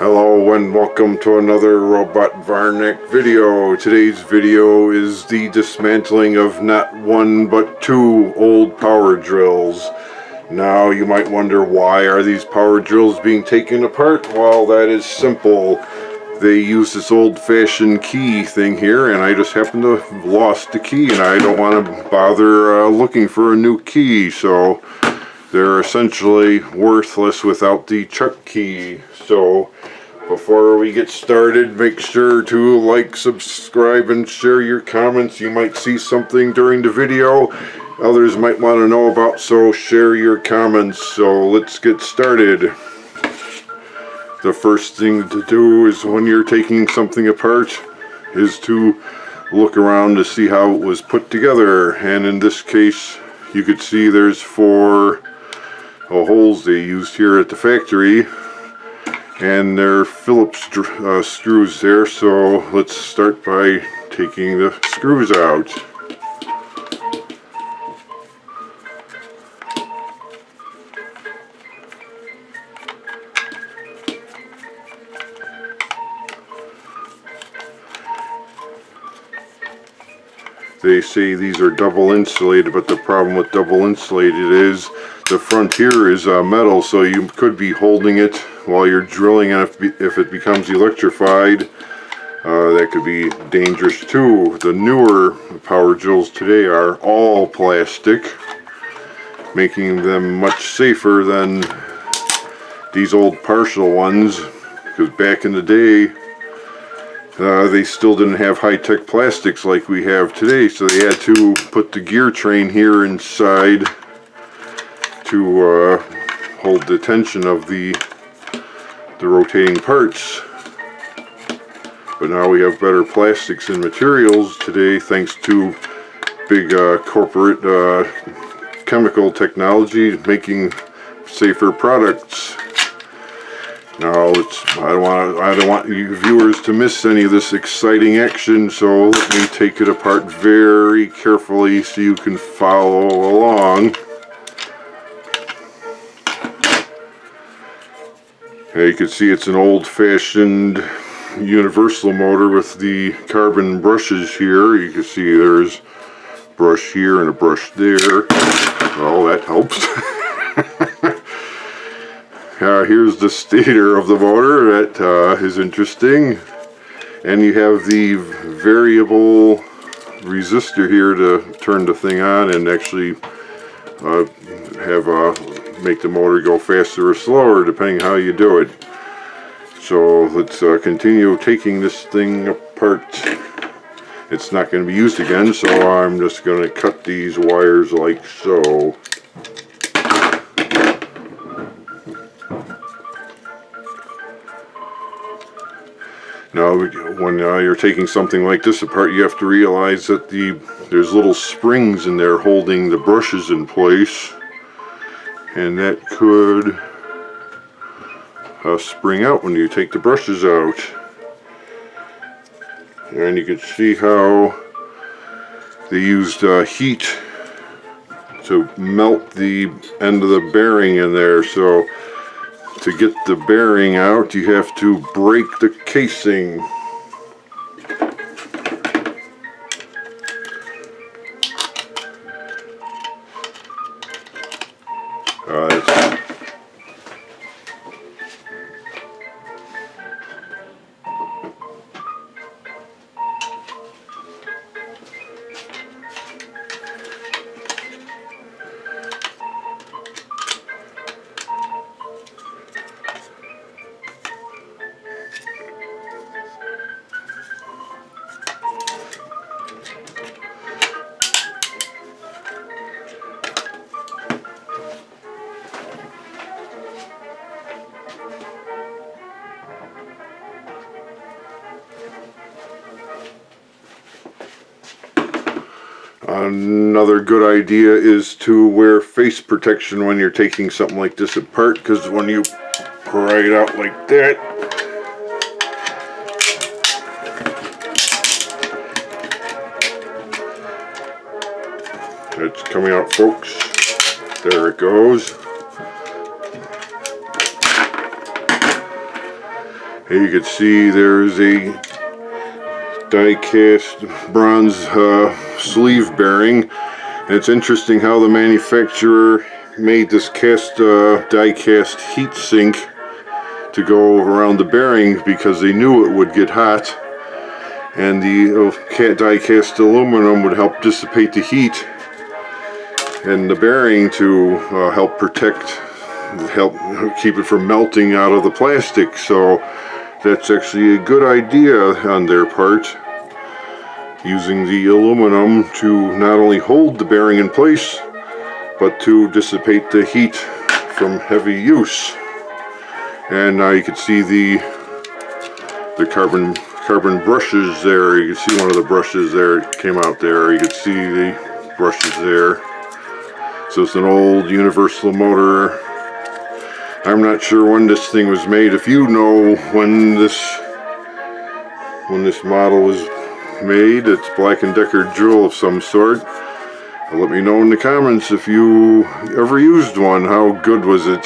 Hello and welcome to another Robot VARNAC video. Today's video is the dismantling of not one but two old power drills. Now you might wonder, why are these power drills being taken apart? Well, that is simple. They use this old-fashioned key thing here, and I just happen to have lost the key, and I don't want to bother looking for a new key, so they're essentially worthless without the chuck key. So before we get started, make sure to like, subscribe, and share your comments. You might see something during the video others might want to know about, so share your comments. So let's get started. The first thing to do is, when you're taking something apart, is to look around to see how it was put together. And in this case, you could see there's four holes they used here at the factory, and they're Phillips screws there. So let's start by taking the screws out. They say these are double insulated, but the problem with double insulated is the front here is metal, so you could be holding it while you're drilling, and if it becomes electrified, that could be dangerous too. The newer power drills today are all plastic, making them much safer than these old partial ones, because back in the day they still didn't have high-tech plastics like we have today, so they had to put the gear train here inside to hold the tension of the rotating parts. But now we have better plastics and materials today, thanks to big corporate chemical technology making safer products. Now I don't want you viewers to miss any of this exciting action, so let me take it apart very carefully so you can follow along. Now you can see it's an old-fashioned universal motor with the carbon brushes here. You can see there's a brush here and a brush there. Well, that helps. Here's the stator of the motor. That is interesting. And you have the variable resistor here to turn the thing on and actually make the motor go faster or slower, depending how you do it. So let's continue taking this thing apart. It's not going to be used again, so I'm just going to cut these wires like so. Now, when you're taking something like this apart, you have to realize that there's little springs in there holding the brushes in place, and that could spring out when you take the brushes out. And you can see how they used heat to melt the end of the bearing in there. So to get the bearing out, you have to break the casing. Another good idea is to wear face protection when you're taking something like this apart, because when you pry it out like that, it's coming out, folks. There it goes. And you can see there's a die-cast bronze sleeve bearing. And it's interesting how the manufacturer made this die-cast heat sink to go around the bearing, because they knew it would get hot, and the die-cast aluminum would help dissipate the heat, and the bearing to help keep it from melting out of the plastic. So that's actually a good idea on their part, using the aluminum to not only hold the bearing in place, but to dissipate the heat from heavy use. And now you can see the carbon brushes there. You can see one of the brushes there, it came out there. You can see the brushes there. So it's an old universal motor. I'm not sure when this thing was made. If you know when this model was made, it's Black & Decker drill of some sort. Let me know in the comments if you ever used one. How good was it?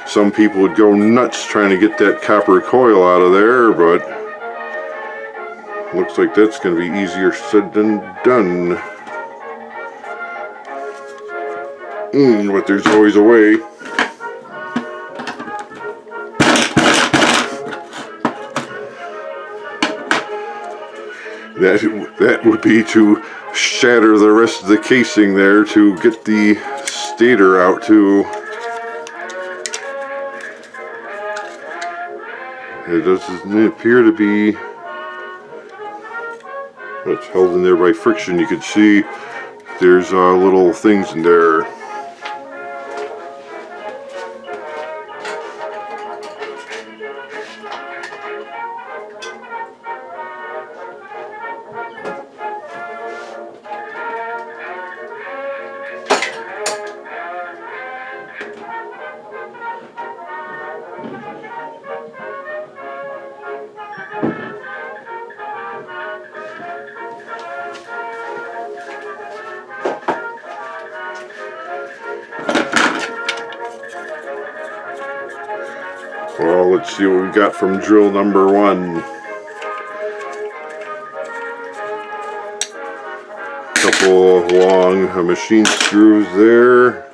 Some people would go nuts trying to get that copper coil out of there, but looks like that's going to be easier said than done. But there's always a way. That would be to shatter the rest of the casing there to get the stator out too. It doesn't appear to be, it's held in there by friction. You can see there's little things in there. Well, let's see what we got from drill number 1. Couple long machine screws there.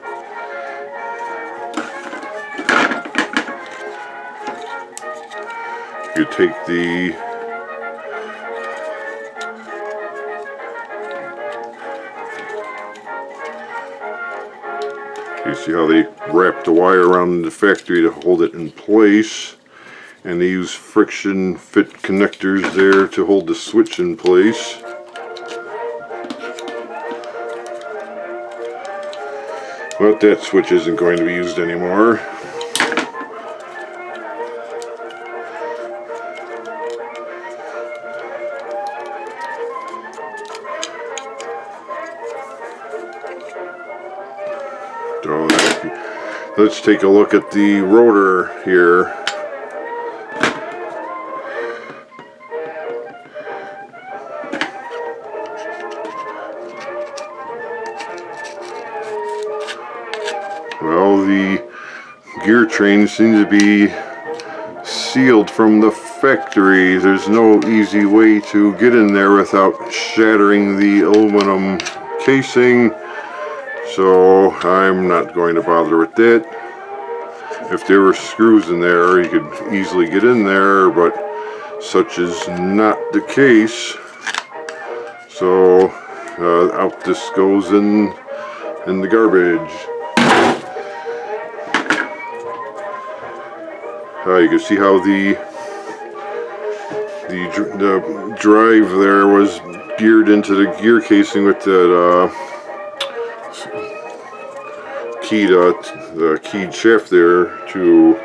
You take the you see how they wrap the wire around the factory to hold it in place, and they use friction fit connectors there to hold the switch in place. But that switch isn't going to be used anymore. So let's take a look at the rotor here. Well, the gear train seems to be sealed from the factory. There's no easy way to get in there without shattering the aluminum casing, so I'm not going to bother with that. If there were screws in there, you could easily get in there, but such is not the case. So out this goes in the garbage. You can see how the drive there was geared into the gear casing with that keyed shaft there to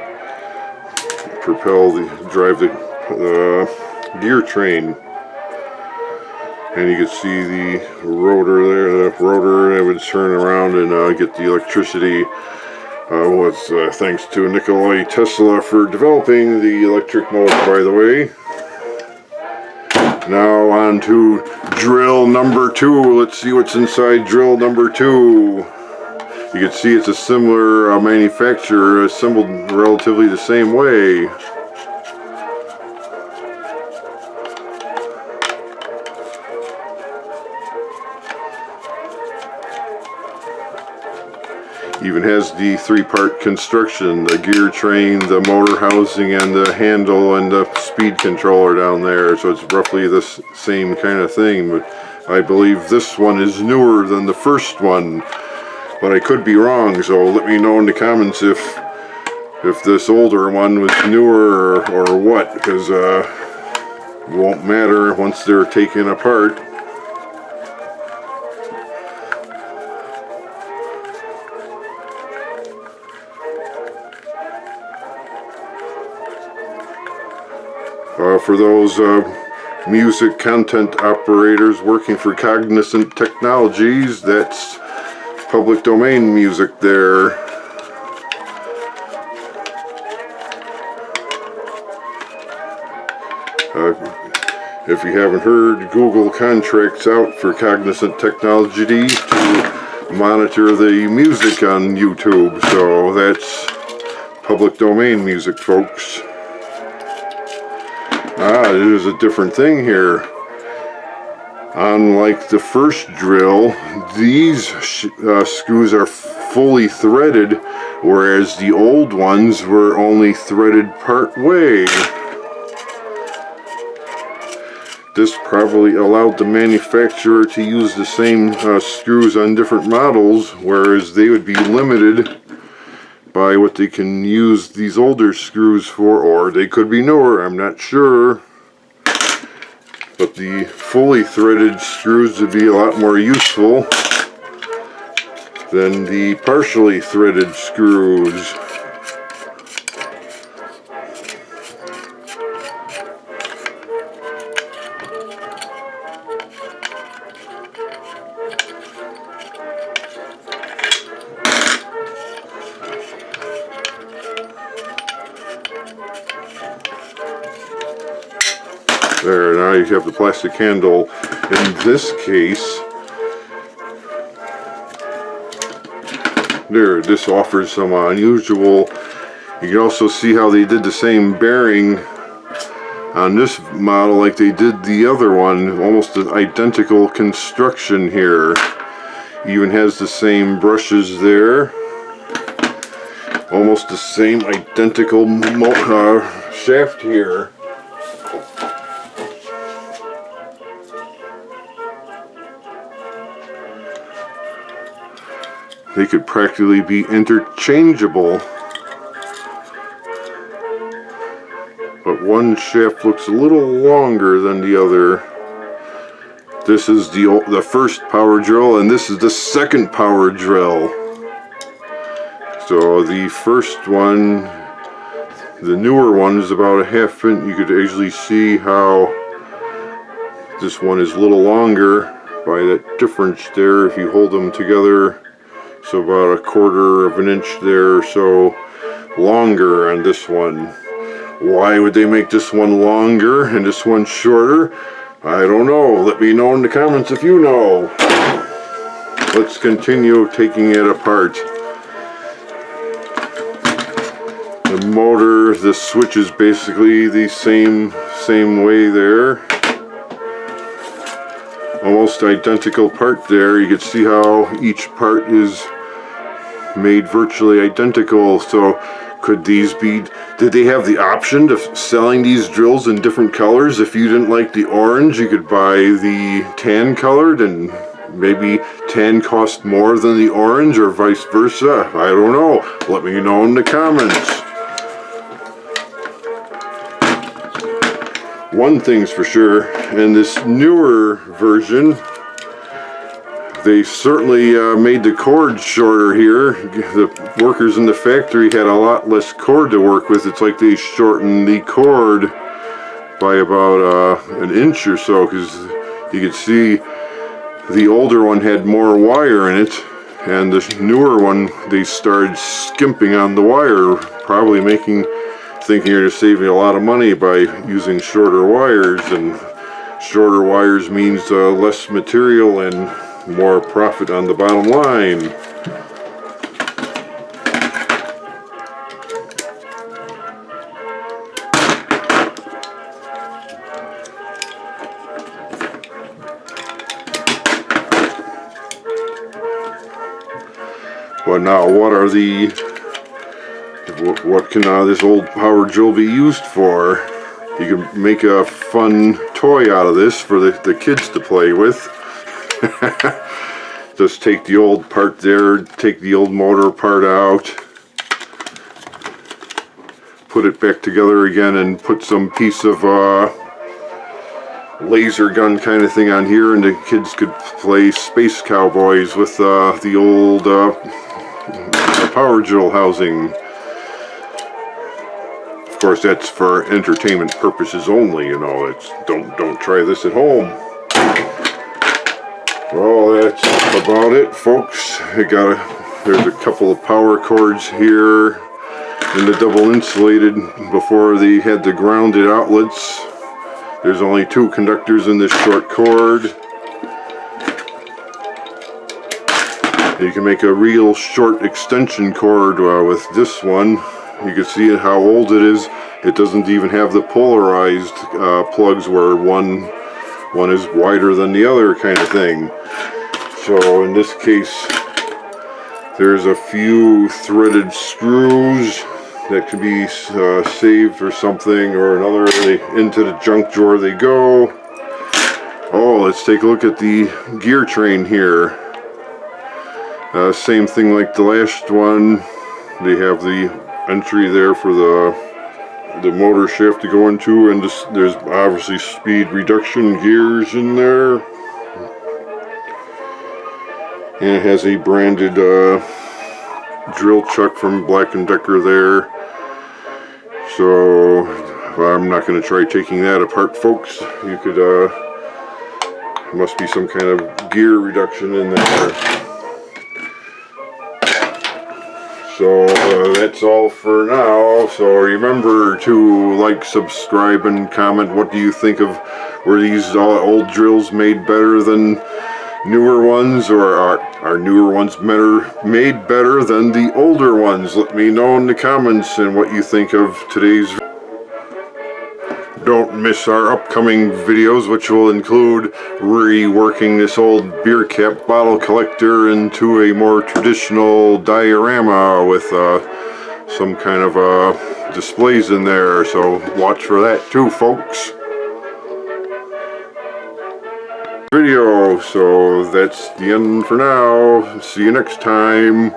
drive the gear train. And you can see the rotor there, that would turn around and get the electricity. Thanks to Nikola Tesla for developing the electric motor, by the way. Now on to drill number 2. Let's see what's inside drill number 2. You can see it's a similar manufacturer, assembled relatively the same way. Even has the three-part construction, the gear train, the motor housing, and the handle and the speed controller down there. So it's roughly the same kind of thing, but I believe this one is newer than the first one. But I could be wrong, so let me know in the comments if this older one was newer or what, because it won't matter once they're taken apart. For those music content operators working for Cognizant Technologies, that's public domain music there. If you haven't heard, Google contracts out for Cognizant Technologies to monitor the music on YouTube, so that's public domain music, folks. There's a different thing here. Unlike the first drill, these screws are fully threaded, whereas the old ones were only threaded part way. This probably allowed the manufacturer to use the same screws on different models, whereas they would be limited by what they can use these older screws for, or they could be newer, I'm not sure. But the fully threaded screws would be a lot more useful than the partially threaded screws. There, now you have the plastic handle. In this case, there, this offers some unusual. You can also see how they did the same bearing on this model like they did the other one. Almost an identical construction here. Even has the same brushes there. Almost the same identical shaft here. They could practically be interchangeable, but one shaft looks a little longer than the other. This is the first power drill, and this is the second power drill. So the first one, the newer one, is about a ½ inch. You could actually see how this one is a little longer by that difference there if you hold them together. So about a ½ inch there or so longer on this one. Why would they make this one longer and this one shorter? I don't know. Let me know in the comments if you know. Let's continue taking it apart. The motor, the switch is basically the same way there. Almost identical part there. You can see how each part is made virtually identical. So could these be, did they have the option of selling these drills in different colors? If you didn't like the orange, you could buy the tan colored, and maybe tan cost more than the orange, or vice versa. I don't know. Let me know in the comments. One thing's for sure, in this newer version, they certainly made the cord shorter here. The workers in the factory had a lot less cord to work with. It's like they shortened the cord by about an inch or so, because you could see the older one had more wire in it, and the newer one, they started skimping on the wire, probably thinking you're saving a lot of money by using shorter wires, and shorter wires means less material and more profit on the bottom line. But now, what can this old power drill be used for? You can make a fun toy out of this for the kids to play with. Just take the old part there, take the old motor part out, put it back together again, and put some piece of laser gun kind of thing on here, and the kids could play Space Cowboys with the old power drill housing. Of course, that's for entertainment purposes only, you know. It's don't try this at home. Well, that's about it, folks. There's a couple of power cords here in the double insulated before they had the grounded outlets. There's only 2 conductors in this short cord. You can make a real short extension cord with this one. You can see how old it is. It doesn't even have the polarized plugs where one is wider than the other kind of thing. So in this case, there's a few threaded screws that can be saved or something or another. Into the junk drawer they go. Oh, let's take a look at the gear train here. Same thing like the last one. They have the entry there for the motor shaft to go into, and there's obviously speed reduction gears in there. And it has a branded drill chuck from Black & Decker there. So I'm not going to try taking that apart, folks. You could, must be some kind of gear reduction in there. So that's all for now. So remember to like, subscribe, and comment. What do you think of, were these old drills made better than newer ones, or are newer ones made better than the older ones? Let me know in the comments and what you think of today's. Don't miss our upcoming videos, which will include reworking this old beer cap bottle collector into a more traditional diorama with some kind of displays in there. So watch for that too, folks. Video. So that's the end for now. See you next time.